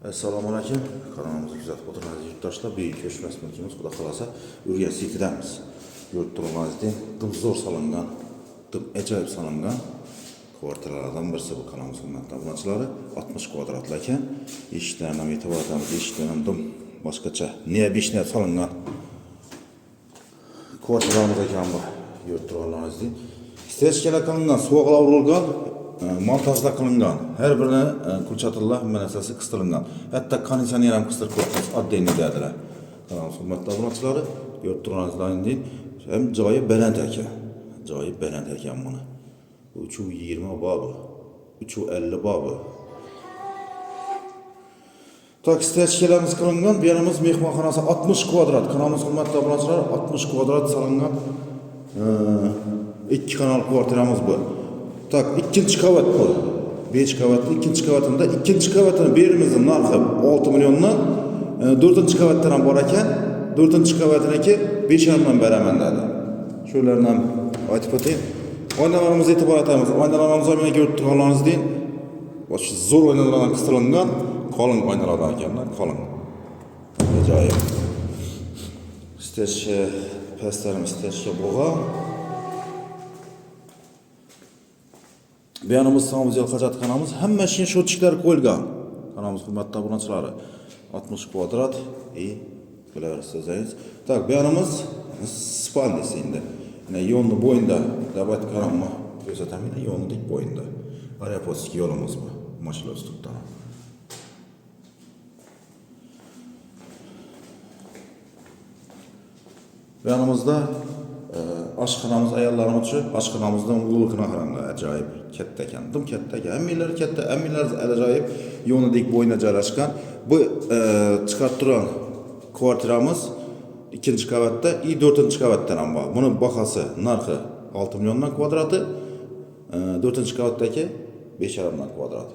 Assalomu alaykum. Kanalımızı kuzatib o'tirgan yurtdoshlar, buyuk ko'chmas mulkimiz Xudo xolasa Urgan City'damiz. Yurt turmazda dim zo'r solingan, dim ajoyib solingan kvartiralardan birisi bu kanalımız hurmatli obunachilari. 60 kvadratli ekan. Eshiklarni ham e'tibor etamiz. Eshiklar ham dim boshqacha, niya beshniya solingan kvartiramiz ekan bu. Yurt turalaringizda istechkalar qilingan, so'g'lar urilgan, montajlar qilingan. Har birini ko'chatillar, hamma narsasi qistilgan. Hatto konditsioner ham qistirib qo'yilgan, oddiy dedilar. Kanalimiz hurmatli obunachilari, yurt turalaringizda ham joyi baland ekan. Joyi baland ekan buni. 320 bobi, 350 bobi. Tak istechkalarimiz qilingan, bu yerimiz mehmonxonasi 60 kvadrat. Kanalimiz hurmatli obunachilar 60 kvadrat solingan. 2 kanal kvartiramiz bu. Tak, ikkinchi qavat bu. 5 qavatli ikkinchi qavatında ikkinchi qavatini berimizning narxi 6 milliondan, 4-chi qavatdan ham bor ekan. 4-chi qavatiniki 5,5 dan beraman dedi. Shularni ham aytib o'tayim. Oynalarimizni e'tibor etamiz. Oynalarimiz ham yurt turalaringizda bosh zo'r oynalardan qistilgan, qalin oynalardan ekanlar, qalin. Ajoyib. Istechka, pastlarimiz istechka bo'lgan. Bu yanımız sağımız yıl kaçat kanalımız hamma şey şotçiklar qo'yilgan. Kanalımız hurmatli obunachilari 60 kvadrat bilaversiz. Tak, bu yanımız spalnisi endi. Yine yo'lni bo'yinda, dabat qaramma ko'rsataman, yo'lni dik bo'yinda. Ariaposki yo'limiz bu. Mashina ustida. Bu yanımızda aşxonamiz ayollarimiz uchun aşxonamizdan ulug'ina qaramda ajoyib katta ekan. Dim katta ekan. Hammalari katta, hammalari ajoyib yo'nidek bo'yinda joylashgan. Bu chiqarib turgan kvartiramiz 2-qavatda, 4-qavatdan ham bor. Buni bahasi narxi 6 milliondan kvadrati, 4-qavatdagi 5,5 dan kvadrati.